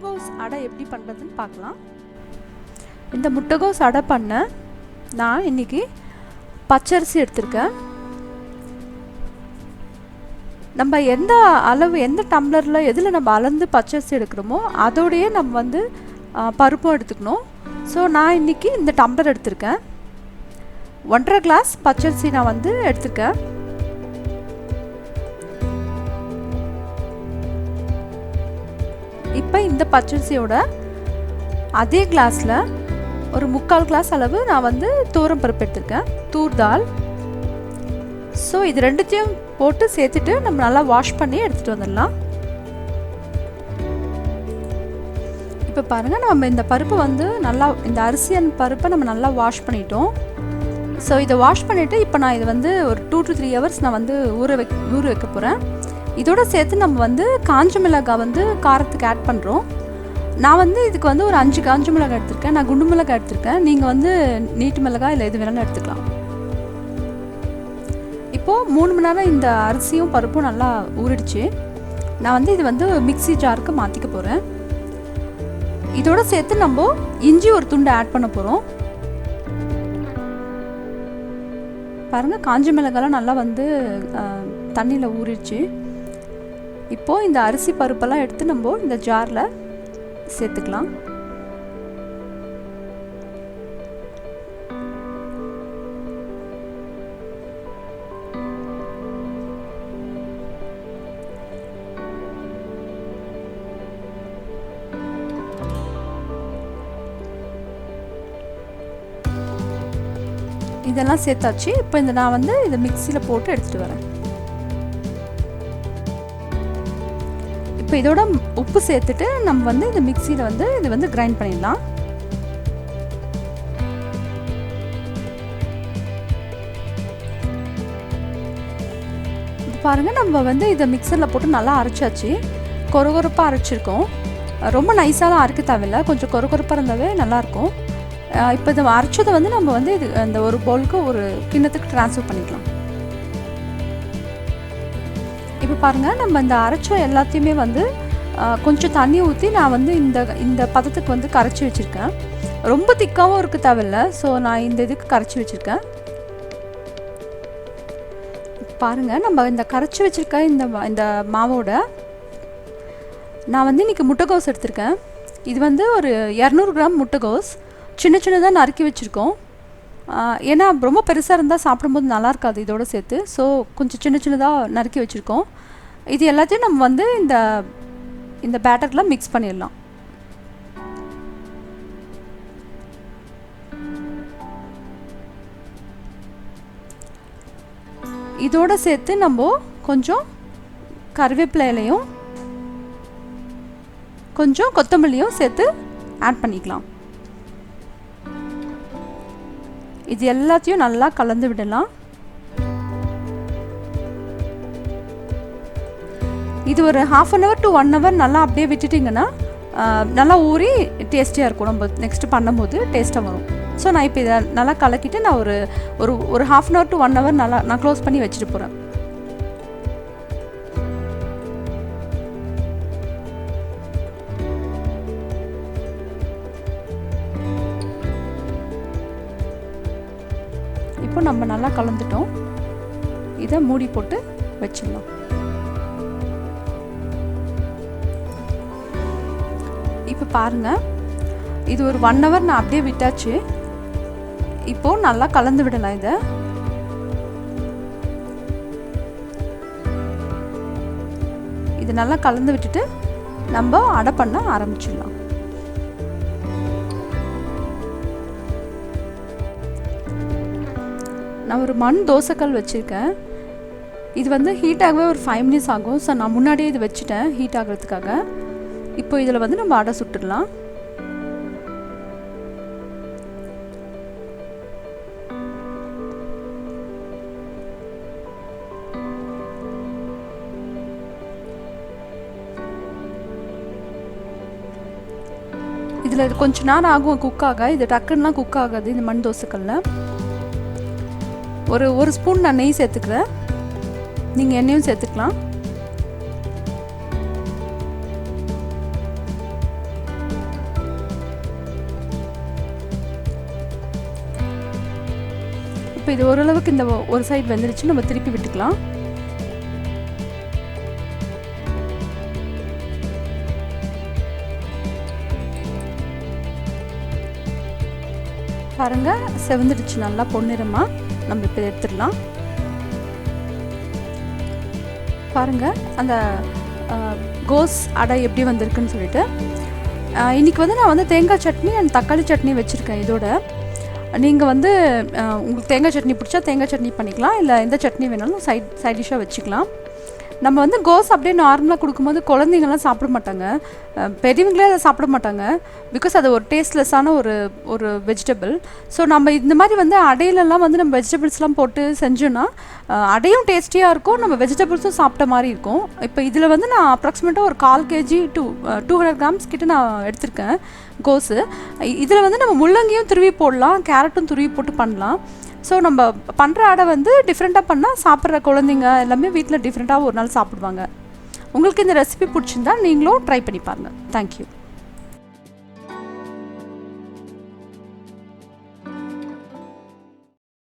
முட்டைகோஸ் அடை எப்படி பண்ணுறதுன்னு பார்க்கலாம். இந்த முட்டைகோஸ் அடை பண்ண நான் இன்றைக்கி பச்சரிசி எடுத்திருக்கேன். நம்ம எந்த அளவு எந்த டம்ளரில் எதில் நம்ம அளந்து பச்சரிசி எடுக்கிறோமோ அதோடையே நம்ம வந்து பருப்பும் எடுத்துக்கணும். ஸோ நான் இன்றைக்கி இந்த டம்ளர் எடுத்திருக்கேன். 1.5 கிளாஸ் பச்சரிசி நான் வந்து எடுத்திருக்கேன். இப்போ இந்த பச்சரிசியோட அதே கிளாஸில் ஒரு 3/4 கிளாஸ் அளவு நான் வந்து துவரம் பருப்பு எடுத்திருக்கேன், தூர் தால். ஸோ இது ரெண்டுத்தையும் போட்டு சேர்த்துட்டு நம்ம நல்லா வாஷ் பண்ணி எடுத்துகிட்டு வந்துடலாம். இப்போ பாருங்கள், நம்ம இந்த பருப்பு வந்து நல்லா இந்த அரிசி அண்ட் பருப்பை நம்ம நல்லா வாஷ் பண்ணிட்டோம். ஸோ இதை வாஷ் பண்ணிவிட்டு இப்போ நான் இது வந்து ஒரு 2 to 3 hours நான் வந்து ஊற வைக்க போகிறேன். இதோடு சேர்த்து நம்ம வந்து காஞ்ச மிளகாய் வந்து காரத்துக்கு ஆட் பண்ணுறோம். நான் வந்து இதுக்கு வந்து ஒரு 5 காஞ்ச மிளகாய் எடுத்திருக்கேன். நான் குண்டு மிளகாய் எடுத்திருக்கேன். நீங்கள் வந்து நீட்டு மிளகாய் இல்லை எது வேணாலும் எடுத்துக்கலாம். இப்போது 3 மணி நேரம் இந்த அரிசியும் பருப்பும் நல்லா ஊறிடுச்சு. நான் வந்து இது வந்து மிக்ஸி ஜாருக்கு மாற்றிக்க போகிறேன். இதோடு சேர்த்து நம்ம இஞ்சி ஒரு துண்டு ஆட் பண்ண போகிறோம். பாருங்கள், காஞ்ச மிளகாலாம் நல்லா வந்து தண்ணியில் ஊறிடுச்சு. இப்போது இந்த அரிசி பருப்பெல்லாம் எடுத்து நம்ம இந்த ஜாரில் சேர்த்துக்கலாம். இதெல்லாம் சேர்த்தாச்சு. இப்போ இந்த நான் வந்து இதை மிக்சியில் போட்டு எடுத்துகிட்டு வரேன். இப்போ இதோட உப்பு சேர்த்துட்டு நம்ம வந்து இந்த மிக்சியில் வந்து இது வந்து கிரைண்ட் பண்ணிடலாம். இப்போ பாருங்கள், நம்ம வந்து இதை மிக்சரில் போட்டு நல்லா அரைச்சாச்சு. கொரகொரப்பாக அரைச்சிருக்கோம். ரொம்ப நைஸாலாம் அரைக்க தேவையில்லை, கொஞ்சம் கொரகொரப்பாக இருந்தாவே நல்லாயிருக்கும். இப்போ இதை அரைச்சதை வந்து நம்ம வந்து இது அந்த ஒரு பவுலுக்கு ஒரு கிண்ணத்துக்கு ட்ரான்ஸ்ஃபர் பண்ணிக்கலாம். இப்போ பாருங்கள், நம்ம இந்த அரைச்ச எல்லாத்தையுமே வந்து கொஞ்சம் தண்ணி ஊற்றி நான் வந்து இந்த பதத்துக்கு வந்து கரைச்சி வச்சுருக்கேன். ரொம்ப திக்காகவும் இருக்க தேவையில்லை. ஸோ நான் இந்த இதுக்கு கரைச்சி வச்சுருக்கேன். பாருங்கள், நம்ம இந்த கரைச்சி வச்சுருக்க இந்த மாவோட நான் வந்து இன்றைக்கி முட்டைகோஸ் எடுத்திருக்கேன். இது வந்து ஒரு 200 கிராம் முட்டைகோஸ் சின்ன சின்னதாக நறுக்கி வச்சுருக்கோம். ஏன்னா ரொம்ப பெருசாக இருந்தால் சாப்பிடும்போது நல்லா இருக்காது இதோடு சேர்த்து. ஸோ கொஞ்சம் சின்ன சின்னதாக நறுக்கி வச்சுருக்கோம். இது எல்லாத்தையும் நம்ம வந்து இந்த பேட்டரில் மிக்ஸ் பண்ணிடலாம். இதோடு சேர்த்து நம்ம கொஞ்சம் கருவேப்பிலையிலையும் கொஞ்சம் கொத்தமல்லியும் சேர்த்து ஆட் பண்ணிக்கலாம். இது எல்லாத்தையும் நல்லா கலந்து விடலாம். இது ஒரு 1/2 hour to 1 hour நல்லா அப்படியே விட்டுட்டிங்கன்னா நல்லா ஊறி டேஸ்டியாக இருக்கும். நம்ம நெக்ஸ்ட்டு பண்ணும்போது டேஸ்ட்டாக வரும். ஸோ நான் இப்போ இதை நல்லா கலக்கிட்டு நான் ஒரு 1/2 hour to 1 hour நல்லா நான் க்ளோஸ் பண்ணி வச்சுட்டு போகிறேன். இப்போ நம்ம நல்லா கலந்துட்டோம். இதை மூடி போட்டு வச்சிடலாம். இப்போ பாருங்கள், இது ஒரு 1 hour நான் அப்படியே விட்டாச்சு. இப்போது நல்லா கலந்து விடலாம். இது நல்லா கலந்து விட்டுட்டு நம்ம அடை பண்ண ஆரம்பிச்சிடலாம். நான் ஒரு மண் தோசைக்கல் வச்சுருக்கேன். இது வந்து ஹீட் ஆகவே ஒரு 5 minutes ஆகும். ஸோ நான் முன்னாடியே இது வச்சுட்டேன் ஹீட் ஆகிறதுக்காக. இப்போ இதில் வந்து நம்ம அடை சுட்டுடலாம். இதில் கொஞ்சம் நேரம் ஆகும் குக்காக. இது டக்குன்னுலாம் குக் ஆகாது இந்த மண் தோசைக்கல்ல. ஒரு ஸ்பூன் நான் நெய் சேர்த்துக்கிறேன். நீங்கள் எண்ணெயும் சேர்த்துக்கலாம். இப்போ இது ஓரளவுக்கு இந்த ஒரு சைடு வெந்துருச்சு, நம்ம திருப்பி விட்டுக்கலாம். பாருங்கள் செவந்துடுச்சு நல்லா பொன்னிறமாக. நம்ம இப்போ எடுத்துடலாம். பாருங்கள் அந்த கோஸ் அடை எப்படி வந்திருக்குன்னு சொல்லிட்டு. இன்றைக்கி வந்து நான் வந்து தேங்காய் சட்னி அண்ட் தக்காளி சட்னி வச்சுருக்கேன். இதோட நீங்கள் வந்து உங்களுக்கு தேங்காய் சட்னி பிடிச்சா தேங்காய் சட்னி பண்ணிக்கலாம், இல்லை எந்த சட்னி வேணாலும் சைட் டிஷ்ஷாக வச்சுக்கலாம். நம்ம வந்து கோஸ் அப்படியே நார்மலாக கொடுக்கும்போது குழந்தைங்கள்லாம் சாப்பிட மாட்டாங்க, பெரியவங்களே அதை சாப்பிட மாட்டாங்க. பிகாஸ் அது ஒரு டேஸ்ட்லெஸ்ஸான ஒரு வெஜிடபிள். ஸோ நம்ம இந்த மாதிரி வந்து அடையிலெல்லாம் வந்து நம்ம வெஜிடபிள்ஸ்லாம் போட்டு செஞ்சோன்னா அடையும் டேஸ்டியாக இருக்கும், நம்ம வெஜிடபிள்ஸும் சாப்பிட்ட மாதிரி இருக்கும். இப்போ இதில் வந்து நான் அப்ராக்சிமேட்டாக ஒரு 1/4 kg to 200 grams கிட்ட நான் எடுத்திருக்கேன் கோஸு. இதில் வந்து நம்ம முள்ளங்கியும் துருவி போடலாம், கேரட்டும் துருவி போட்டு பண்ணலாம். ஸோ நம்ம பண்ணுற அடை வந்து டிஃப்ரெண்ட்டாக பண்ணால் சாப்பிட்ற குழந்தைங்க எல்லாமே வீட்டில் டிஃப்ரெண்ட்டாக ஒரு நாள் சாப்பிடுவாங்க. உங்களுக்கு இந்த ரெசிபி பிடிச்சிருந்தா நீங்களும் ட்ரை பண்ணி பாருங்கள். தேங்க்யூ.